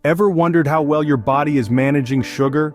Ever wondered how well your body is managing sugar?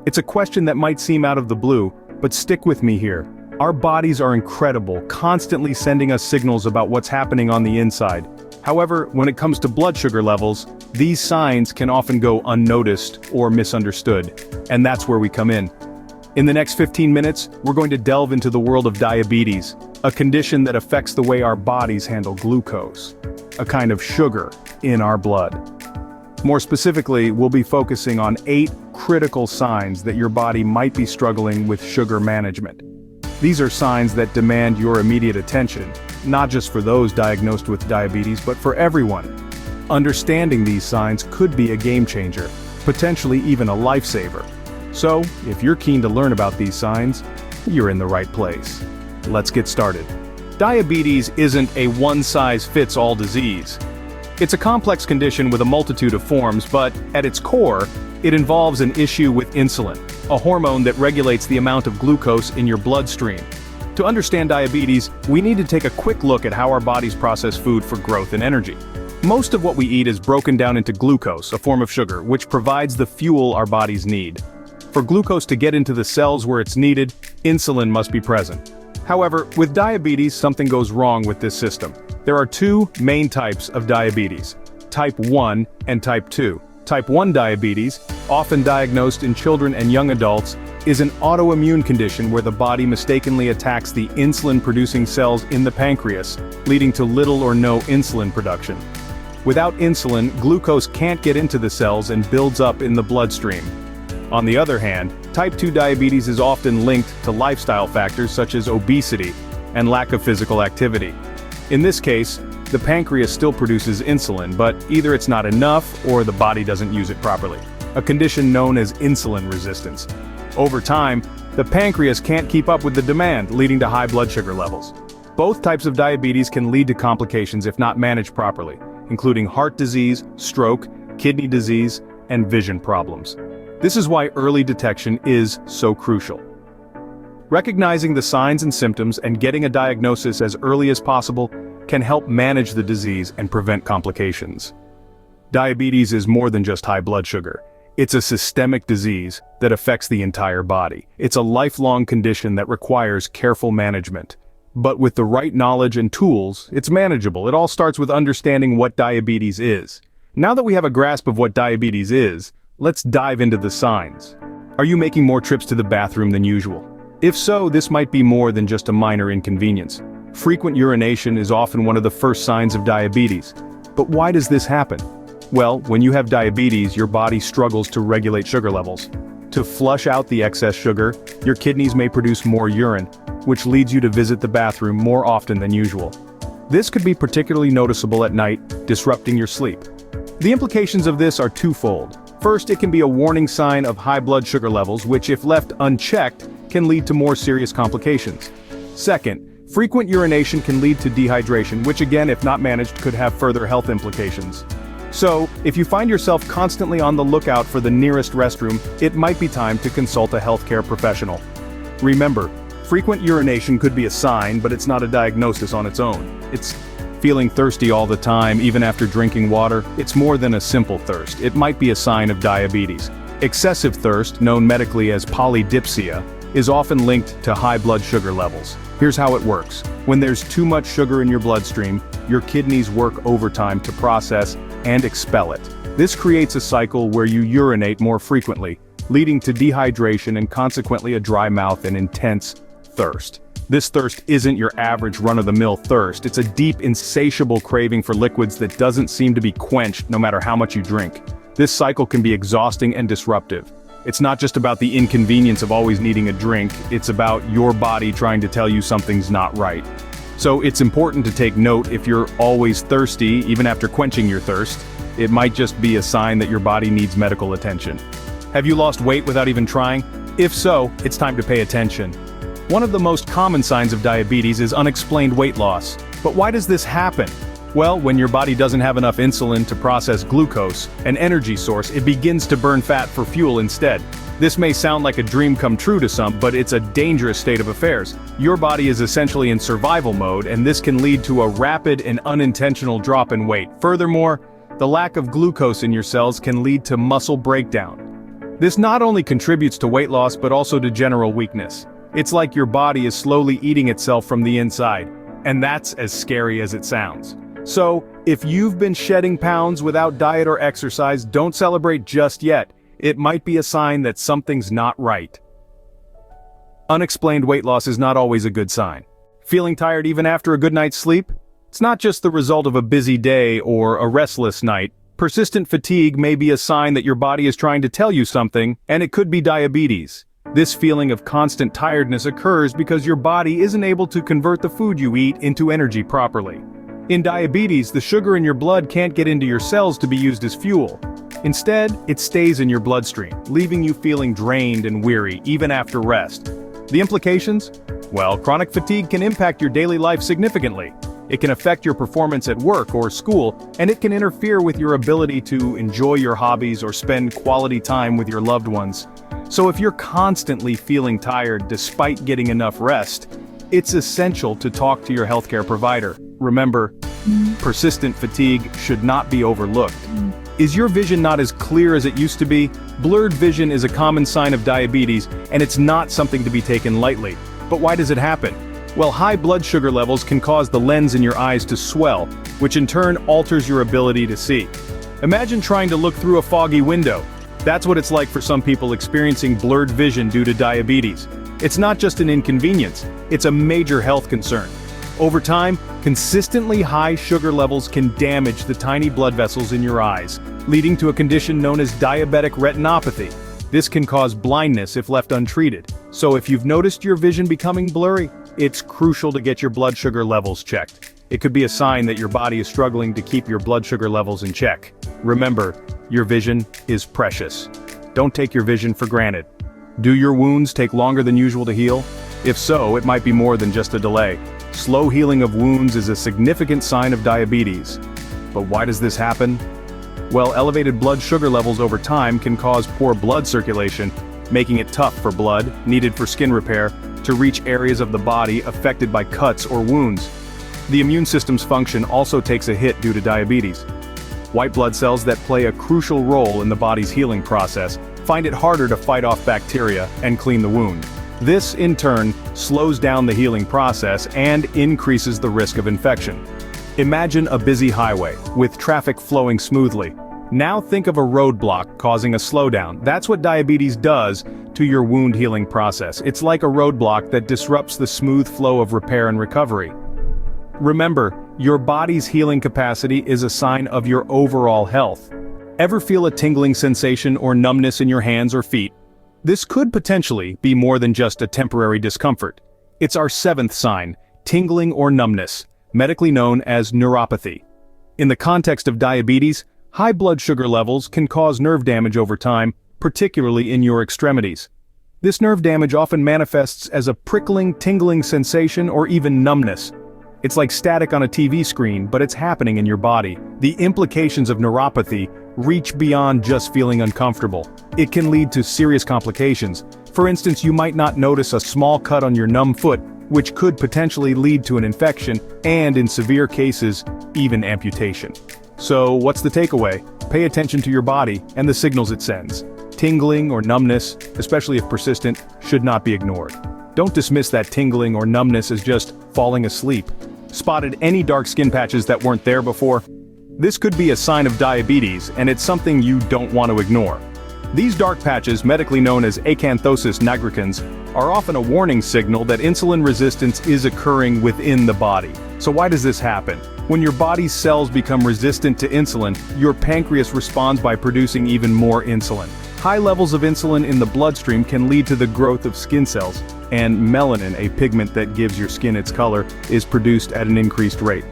It's a question that might seem out of the blue, but stick with me here. Our bodies are incredible, constantly sending us signals about what's happening on the inside. However, when it comes to blood sugar levels, these signs can often go unnoticed or misunderstood, and that's where we come in. In the next 15 minutes, we're going to delve into the world of diabetes, a condition that affects the way our bodies handle glucose, a kind of sugar in our blood. More specifically, we'll be focusing on 8 critical signs that your body might be struggling with sugar management. These are signs that demand your immediate attention, not just for those diagnosed with diabetes, but for everyone. Understanding these signs could be a game changer, potentially even a lifesaver. So, if you're keen to learn about these signs, you're in the right place. Let's get started. Diabetes isn't a one-size-fits-all disease. It's a complex condition with a multitude of forms, but at its core, it involves an issue with insulin, a hormone that regulates the amount of glucose in your bloodstream. To understand diabetes, we need to take a quick look at how our bodies process food for growth and energy. Most of what we eat is broken down into glucose, a form of sugar, which provides the fuel our bodies need. For glucose to get into the cells where it's needed, insulin must be present. However, with diabetes, something goes wrong with this system. There are 2 main types of diabetes, type 1 and type 2. Type 1 diabetes, often diagnosed in children and young adults, is an autoimmune condition where the body mistakenly attacks the insulin-producing cells in the pancreas, leading to little or no insulin production. Without insulin, glucose can't get into the cells and builds up in the bloodstream. On the other hand, type 2 diabetes is often linked to lifestyle factors such as obesity and lack of physical activity. In this case, the pancreas still produces insulin, but either it's not enough or the body doesn't use it properly, a condition known as insulin resistance. Over time, the pancreas can't keep up with the demand, leading to high blood sugar levels. Both types of diabetes can lead to complications if not managed properly, including heart disease, stroke, kidney disease, and vision problems. This is why early detection is so crucial. Recognizing the signs and symptoms and getting a diagnosis as early as possible can help manage the disease and prevent complications. Diabetes is more than just high blood sugar. It's a systemic disease that affects the entire body. It's a lifelong condition that requires careful management. But with the right knowledge and tools, it's manageable. It all starts with understanding what diabetes is. Now that we have a grasp of what diabetes is, let's dive into the signs. Are you making more trips to the bathroom than usual? If so, this might be more than just a minor inconvenience. Frequent urination is often one of the first signs of diabetes. But why does this happen? Well, when you have diabetes, your body struggles to regulate sugar levels. To flush out the excess sugar, your kidneys may produce more urine, which leads you to visit the bathroom more often than usual. This could be particularly noticeable at night, disrupting your sleep. The implications of this are twofold. First, it can be a warning sign of high blood sugar levels, which if left unchecked, can lead to more serious complications. Second, frequent urination can lead to dehydration, which again, if not managed, could have further health implications. So, if you find yourself constantly on the lookout for the nearest restroom, it might be time to consult a healthcare professional. Remember, frequent urination could be a sign, but it's not a diagnosis on its own. It's feeling thirsty all the time, even after drinking water. It's more than a simple thirst. It might be a sign of diabetes. Excessive thirst, known medically as polydipsia, is often linked to high blood sugar levels. Here's how it works. When there's too much sugar in your bloodstream, your kidneys work overtime to process and expel it. This creates a cycle where you urinate more frequently, leading to dehydration and consequently a dry mouth and intense thirst. This thirst isn't your average run-of-the-mill thirst. It's a deep, insatiable craving for liquids that doesn't seem to be quenched no matter how much you drink. This cycle can be exhausting and disruptive. It's not just about the inconvenience of always needing a drink, it's about your body trying to tell you something's not right. So it's important to take note if you're always thirsty, even after quenching your thirst. It might just be a sign that your body needs medical attention. Have you lost weight without even trying? If so, it's time to pay attention. One of the most common signs of diabetes is unexplained weight loss. But why does this happen? Well, when your body doesn't have enough insulin to process glucose, an energy source, it begins to burn fat for fuel instead. This may sound like a dream come true to some, but it's a dangerous state of affairs. Your body is essentially in survival mode, and this can lead to a rapid and unintentional drop in weight. Furthermore, The lack of glucose in your cells can lead to muscle breakdown. This not only contributes to weight loss but also to general weakness. It's like your body is slowly eating itself from the inside, and that's as scary as it sounds. So, if you've been shedding pounds without diet or exercise, don't celebrate just yet. It might be a sign that something's not right. Unexplained weight loss is not always a good sign. Feeling tired even after a good night's sleep? It's not just the result of a busy day or a restless night. Persistent fatigue may be a sign that your body is trying to tell you something, and it could be diabetes. This feeling of constant tiredness occurs because your body isn't able to convert the food you eat into energy properly. In diabetes, the sugar in your blood can't get into your cells to be used as fuel. Instead, it stays in your bloodstream, leaving you feeling drained and weary even after rest. The implications? Well, chronic fatigue can impact your daily life significantly. It can affect your performance at work or school, and it can interfere with your ability to enjoy your hobbies or spend quality time with your loved ones. So if you're constantly feeling tired despite getting enough rest, it's essential to talk to your healthcare provider. Remember, persistent fatigue should not be overlooked. Is your vision not as clear as it used to be? Blurred vision is a common sign of diabetes, and it's not something to be taken lightly. But why does it happen? Well, high blood sugar levels can cause the lens in your eyes to swell, which in turn alters your ability to see. Imagine trying to look through a foggy window. That's what it's like for some people experiencing blurred vision due to diabetes. It's not just an inconvenience, it's a major health concern. Over time, consistently high sugar levels can damage the tiny blood vessels in your eyes, leading to a condition known as diabetic retinopathy. This can cause blindness if left untreated. So if you've noticed your vision becoming blurry, it's crucial to get your blood sugar levels checked. It could be a sign that your body is struggling to keep your blood sugar levels in check. Remember, your vision is precious. Don't take your vision for granted. Do your wounds take longer than usual to heal? If so, it might be more than just a delay. Slow healing of wounds is a significant sign of diabetes. But why does this happen? Well, elevated blood sugar levels over time can cause poor blood circulation, making it tough for blood, needed for skin repair, to reach areas of the body affected by cuts or wounds. The immune system's function also takes a hit due to diabetes. White blood cells that play a crucial role in the body's healing process find it harder to fight off bacteria and clean the wound. This, in turn, slows down the healing process and increases the risk of infection. Imagine a busy highway, with traffic flowing smoothly. Now think of a roadblock causing a slowdown. That's what diabetes does to your wound healing process. It's like a roadblock that disrupts the smooth flow of repair and recovery. Remember, your body's healing capacity is a sign of your overall health. Ever feel a tingling sensation or numbness in your hands or feet? This could potentially be more than just a temporary discomfort. It's our seventh sign, tingling or numbness, medically known as neuropathy. In the context of diabetes, high blood sugar levels can cause nerve damage over time, particularly in your extremities. This nerve damage often manifests as a prickling, tingling sensation or even numbness. It's like static on a TV screen, but it's happening in your body. The implications of neuropathy reach beyond just feeling uncomfortable. It can lead to serious complications. For instance, you might not notice a small cut on your numb foot, which could potentially lead to an infection, and in severe cases, even amputation. So, what's the takeaway? Pay attention to your body and the signals it sends. Tingling or numbness, especially if persistent, should not be ignored. Don't dismiss that tingling or numbness as just falling asleep. Spotted any dark skin patches that weren't there before? This could be a sign of diabetes, and it's something you don't want to ignore. These dark patches, medically known as acanthosis nigricans, are often a warning signal that insulin resistance is occurring within the body. So why does this happen? When your body's cells become resistant to insulin, your pancreas responds by producing even more insulin. High levels of insulin in the bloodstream can lead to the growth of skin cells, and melanin, a pigment that gives your skin its color, is produced at an increased rate.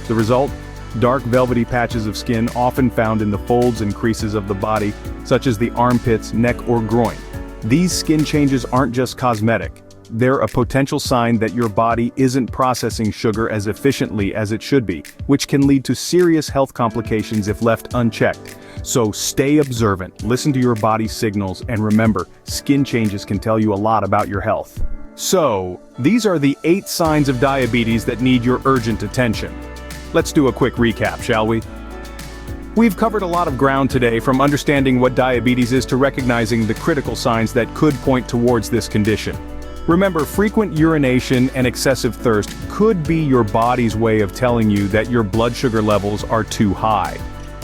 The result? Dark velvety patches of skin often found in the folds and creases of the body, such as the armpits, neck, or groin. These skin changes aren't just cosmetic. They're a potential sign that your body isn't processing sugar as efficiently as it should be, which can lead to serious health complications if left unchecked. So stay observant, listen to your body's signals, and remember, skin changes can tell you a lot about your health. So, these are the 8 signs of diabetes that need your urgent attention. Let's do a quick recap, shall we? We've covered a lot of ground today, from understanding what diabetes is to recognizing the critical signs that could point towards this condition. Remember, frequent urination and excessive thirst could be your body's way of telling you that your blood sugar levels are too high.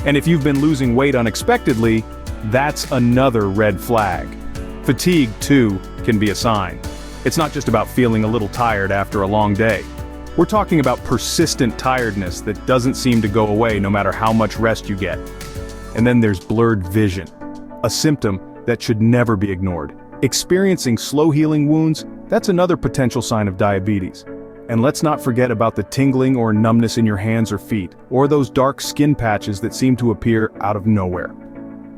And if you've been losing weight unexpectedly, that's another red flag. Fatigue, too, can be a sign. It's not just about feeling a little tired after a long day. We're talking about persistent tiredness that doesn't seem to go away no matter how much rest you get. And then there's blurred vision, a symptom that should never be ignored. Experiencing slow-healing wounds, that's another potential sign of diabetes. And let's not forget about the tingling or numbness in your hands or feet, or those dark skin patches that seem to appear out of nowhere.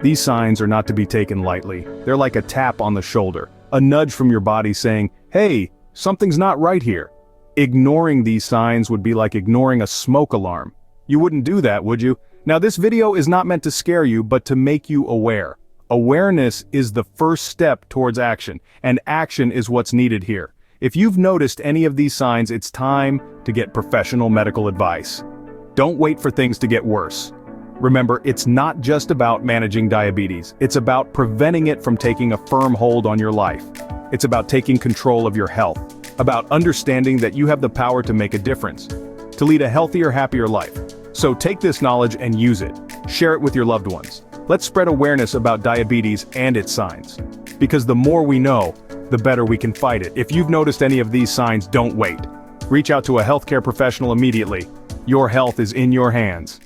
These signs are not to be taken lightly. They're like a tap on the shoulder, a nudge from your body saying, "Hey, something's not right here." Ignoring these signs would be like ignoring a smoke alarm. You wouldn't do that, would you? Now, this video is not meant to scare you, but to make you aware. Awareness is the first step towards action, and action is what's needed here. If you've noticed any of these signs, it's time to get professional medical advice. Don't wait for things to get worse. Remember, it's not just about managing diabetes. It's about preventing it from taking a firm hold on your life. It's about taking control of your health, about understanding that you have the power to make a difference, to lead a healthier, happier life. So take this knowledge and use it. Share it with your loved ones. Let's spread awareness about diabetes and its signs. Because the more we know, the better we can fight it. If you've noticed any of these signs, don't wait. Reach out to a healthcare professional immediately. Your health is in your hands.